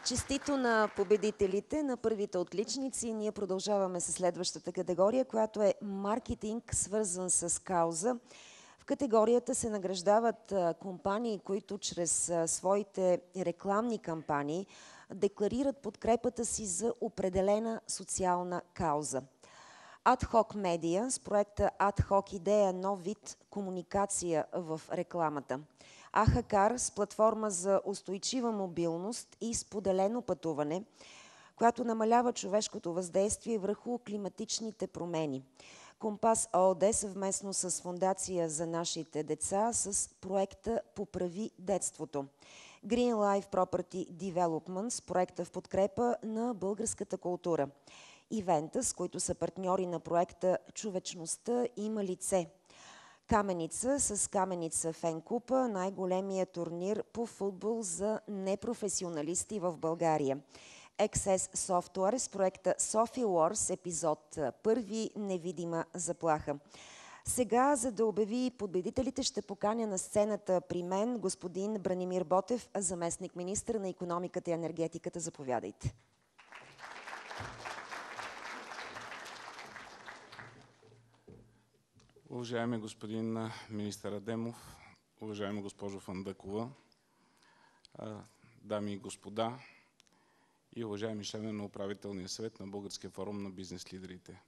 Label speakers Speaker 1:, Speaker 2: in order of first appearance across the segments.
Speaker 1: Честито на победителите, на първите отличници. Ние продължаваме с следващата категория, която е маркетинг, свързан с кауза. В категорията се награждават компании, които чрез своите рекламни кампании декларират подкрепата си за определена социална кауза. Адхок Медиа с проекта Адхок идея нов вид комуникация в рекламата. Ахакар с платформа за устойчива мобилност и споделено пътуване, която намалява човешкото въздействие върху климатичните промени. Компас ООД съвместно с Фондация за нашите деца с проекта Поправи детството. Green Life Property Development с проекта в подкрепа на българската култура. Ивентъс, които са партньори на проекта Човечността има лице. Каменица с Каменица Фенкупа, най-големия турнир по футбол за непрофесионалисти в България. XS Software с проекта Sophie Wars, епизод 1, невидима заплаха. Сега, за да обяви победителите, ще поканя на сцената при мен господин Бранимир Ботев, заместник министър на икономиката и енергетиката. Заповядайте.
Speaker 2: Уважаеми господин министър Адемов, уважаема госпожо Фандъкова, дами и господа и уважаеми членове на управителния съвет на Българския форум на бизнес лидерите.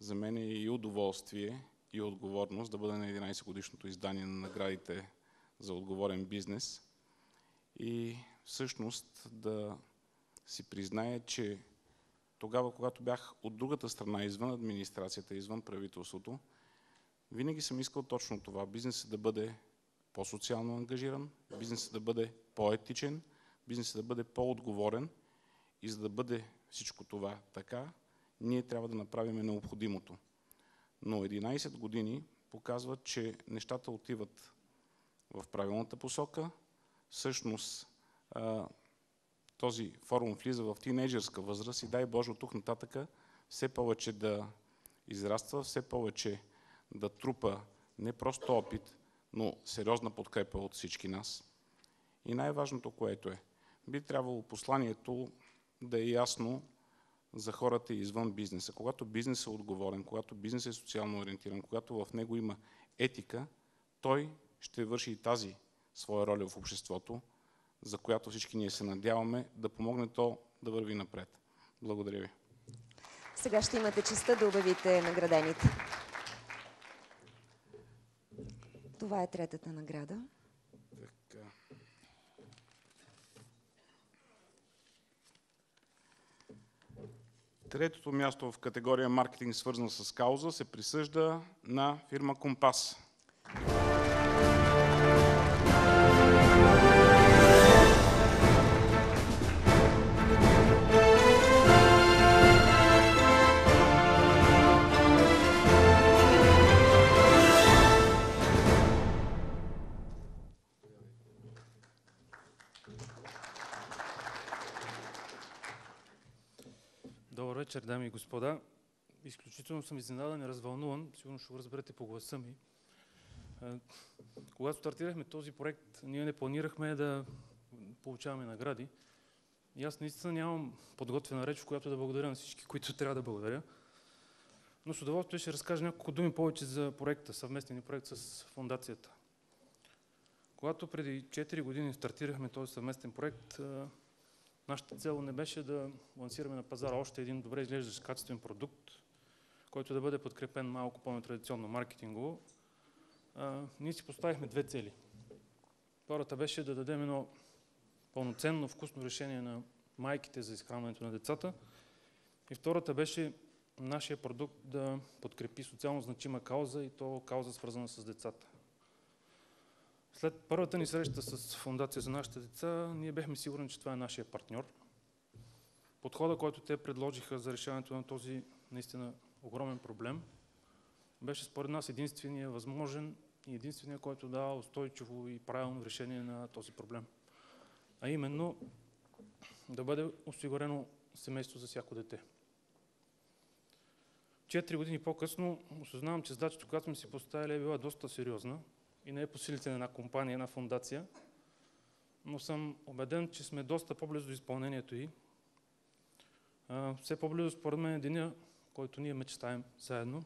Speaker 2: За мен е и удоволствие и отговорност да бъда на 11-годишното издание на наградите за отговорен бизнес и всъщност да си призная, че тогава, когато бях от другата страна, извън администрацията, извън правителството, винаги съм искал точно това. Бизнесът да бъде по-социално ангажиран, бизнесът да бъде по-етичен, бизнесът да бъде по-отговорен и за да бъде всичко това така, ние трябва да направим необходимото. Но 11 години показват, че нещата отиват в правилната посока. Всъщност този форум влиза в тинейджърска възраст и дай Боже от тук нататък все повече да израства, все повече да трупа не просто опит, но сериозна подкрепа от всички нас. И най-важното, което е, би трябвало посланието да е ясно за хората извън бизнеса. Когато бизнесът е отговорен, когато бизнесът е социално ориентиран, когато в него има етика, той ще върши и тази своя роля в обществото, за която всички ние се надяваме да помогне то да върви напред. Благодаря ви.
Speaker 1: Сега ще имате честта да обявите наградените. Това е третата награда.
Speaker 2: Така. Третото място в категория маркетинг, свързан с кауза, се присъжда на фирма Компас.
Speaker 3: Добър вечер, дами и господа. Изключително съм изненадан и развълнуван, сигурно ще го разберете по гласа ми. Когато стартирахме този проект, ние не планирахме да получаваме награди. И аз наистина нямам подготвена реч, в която да благодаря на всички, които трябва да благодаря. Но с удоволствие ще разкажа няколко думи повече за проекта, съвместния проект с фондацията. Когато преди 4 години стартирахме този съвместен проект, нашата цел не беше да лансираме на пазара още един добре изглеждащ качествен продукт, който да бъде подкрепен малко по-нетрадиционно маркетингово. Ние си поставихме две цели. Първата беше да дадем едно пълноценно, вкусно решение на майките за изхранването на децата. И втората беше нашия продукт да подкрепи социално значима кауза и то кауза свързана с децата. След първата ни среща с Фондация за нашите деца, ние бяхме сигурни, че това е нашия партньор. Подходът, който те предложиха за решаването на този наистина огромен проблем, беше според нас единствения възможен и единствения, който дава устойчиво и правилно решение на този проблем. А именно да бъде осигурено семейство за всяко дете. 4 години по-късно осъзнавам, че задачата, която сме си поставили, е била доста сериозна и не е по силите на една компания, една фондация, но съм убеден, че сме доста по-близо до изпълнението ѝ. Все по-близо според мен е деня, който ние мечтаем заедно.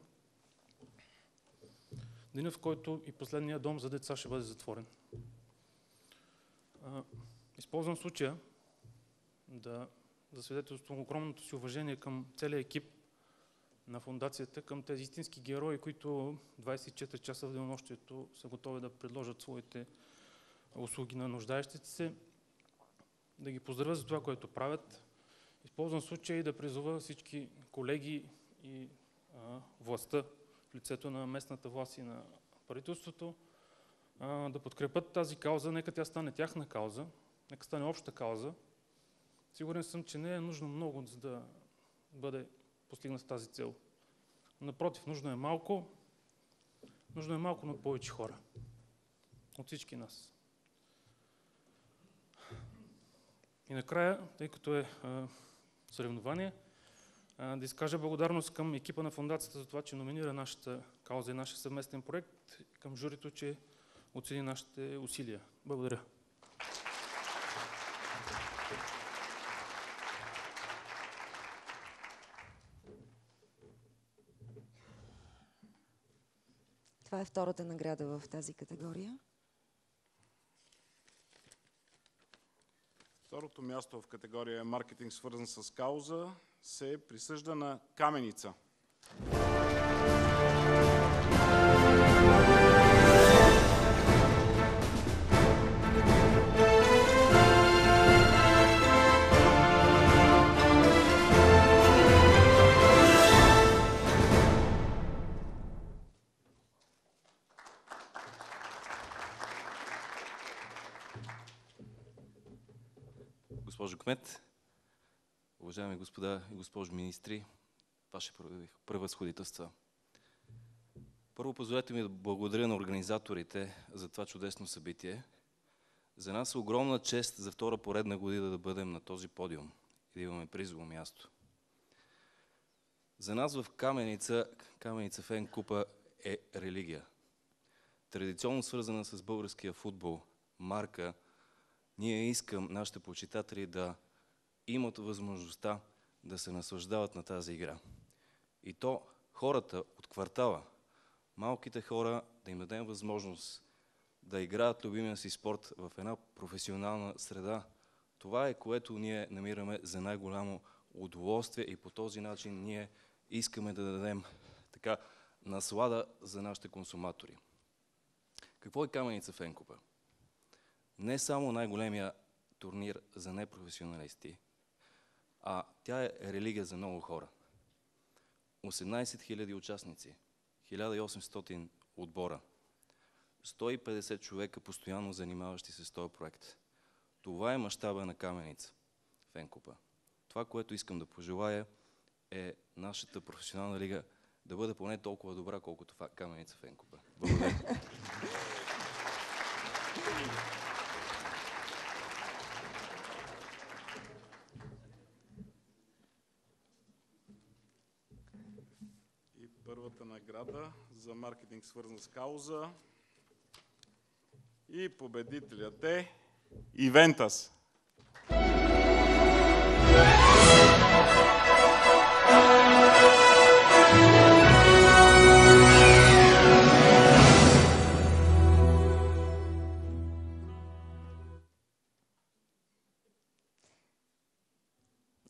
Speaker 3: Денят, в който и последният дом за деца ще бъде затворен. Използвам случая да засвидетелствам огромното си уважение към целия екип на фондацията, към тези истински герои, които 24 часа в денонощието са готови да предложат своите услуги на нуждаещите се, да ги поздравя за това, което правят. Използвам случая и да призова всички колеги и властта в лицето на местната власт и на правителството да подкрепят тази кауза. Нека тя стане тяхна кауза, нека стане обща кауза. Сигурен съм, че не е нужно много, за да бъде постигната тази цел. Напротив, нужно е малко, но от повече хора. От всички нас. И накрая, тъй като е съревнование, да изкажа благодарност към екипа на фондацията за това, че номинира нашата кауза и нашия съвместен проект, към журито, че оцени нашите усилия. Благодаря.
Speaker 1: Това е втората награда в тази категория.
Speaker 2: Второто място в категория маркетинг, свързан с кауза, се присъжда на Каменица.
Speaker 4: Госпожо кмет, уважаеми господа и госпожо министри, ваши превъзходителства. Първо позволете ми да благодаря на организаторите за това чудесно събитие. За нас е огромна чест за втора поредна година да бъдем на този подиум и да имаме призово място. За нас в Каменица Фен Купа е религия. Традиционно свързана с българския футбол, марка. Ние искам нашите почитатели да имат възможността да се наслаждават на тази игра. И то хората от квартала, малките хора, да им дадем възможност да играят любимия си спорт в една професионална среда. Това е, което ние намираме за най-голямо удоволствие и по този начин ние искаме да дадем така наслада за нашите консуматори. Какво е Каменица Фен Купа? Не само най-големия турнир за непрофесионалисти, а тя е религия за много хора. 18 000 участници, 1800 отбора, 150 човека постоянно занимаващи се с този проект. Това е мащаба на Каменица Фен Купа. Това, което искам да пожелая, е нашата професионална лига да бъде поне толкова добра, колкото Каменица Фен Купа. Благодаря.
Speaker 2: Първата награда за маркетинг, свързан с кауза. И победителят е Ивентас.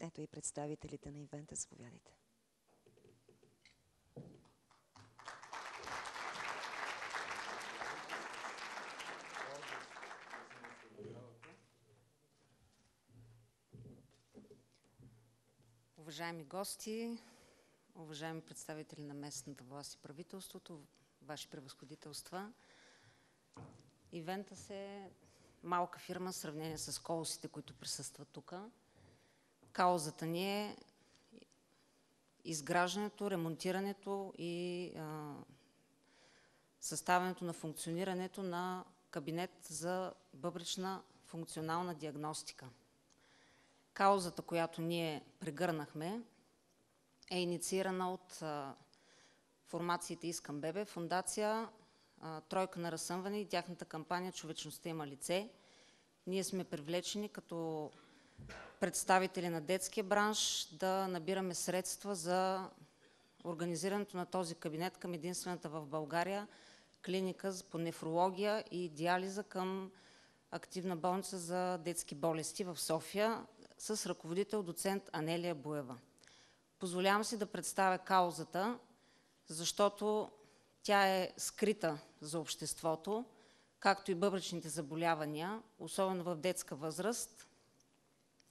Speaker 1: Ето и представителите на Ивентас, заповядайте.
Speaker 5: Уважаеми гости, уважаеми представители на местната власт и правителството, ваши превъзходителства, Ивентас е малка фирма в сравнение с колосите, които присъстват тук. Каузата ни е изграждането, ремонтирането и съставянето на функционирането на кабинет за бъбречна функционална диагностика. Каузата, която ние прегърнахме, е инициирана от формациите Искам Бебе, фондация Тройка на разсъмване и тяхната кампания Човечността има лице, ние сме привлечени като представители на детския бранш да набираме средства за организирането на този кабинет към единствената в България клиника по нефрология и диализа към активна болница за детски болести в София с ръководител доцент Анелия Буева. Позволявам си да представя каузата, защото тя е скрита за обществото, както и бъбречните заболявания, особено в детска възраст.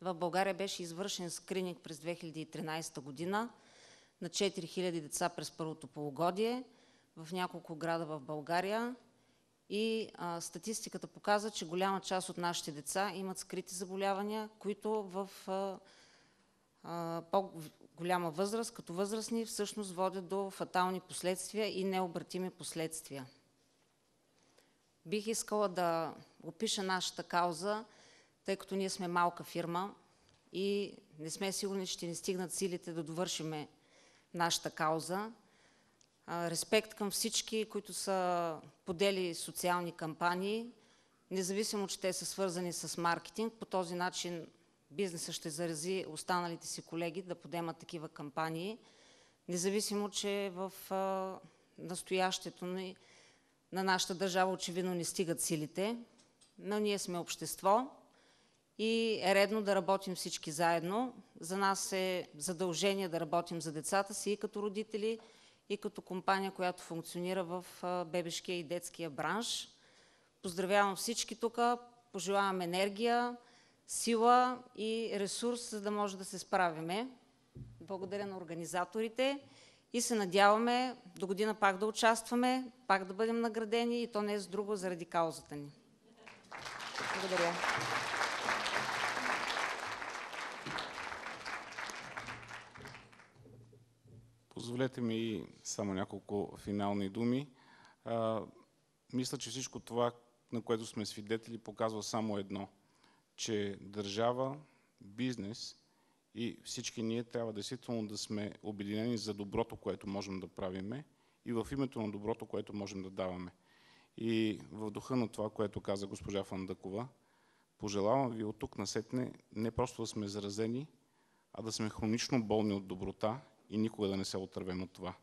Speaker 5: В България беше извършен скрининг през 2013 година на 4000 деца през първото полугодие в няколко града в България и статистиката показва, че голяма част от нашите деца имат скрити заболявания, които в по-голяма възраст, като възрастни, всъщност водят до фатални последствия и необратими последствия. Бих искала да опиша нашата кауза, тъй като ние сме малка фирма и не сме сигурни, че ще ни стигнат силите да довършиме нашата кауза. Респект към всички, които са подели социални кампании, независимо, че те са свързани с маркетинг. По този начин бизнесът ще зарази останалите си колеги да подемат такива кампании, независимо, че в настоящето на нашата държава очевидно не стигат силите, но ние сме общество и е редно да работим всички заедно. За нас е задължение да работим за децата си и като родители, и като компания, която функционира в бебешкия и детския бранш. Поздравявам всички тук, пожелавам енергия, сила и ресурс, за да може да се справиме. Благодаря на организаторите и се надяваме до година пак да участваме, пак да бъдем наградени и то не е с друго, заради каузата ни. Благодаря.
Speaker 2: Позволете ми само няколко финални думи. Мисля, че всичко това, на което сме свидетели, показва само едно, че държава, бизнес и всички ние трябва действително да сме обединени за доброто, което можем да правиме и в името на доброто, което можем да даваме. И в духа на това, което каза госпожа Фандъкова, пожелавам ви от тук насетне не просто да сме заразени, а да сме хронично болни от доброта и никога да не се отървем от това.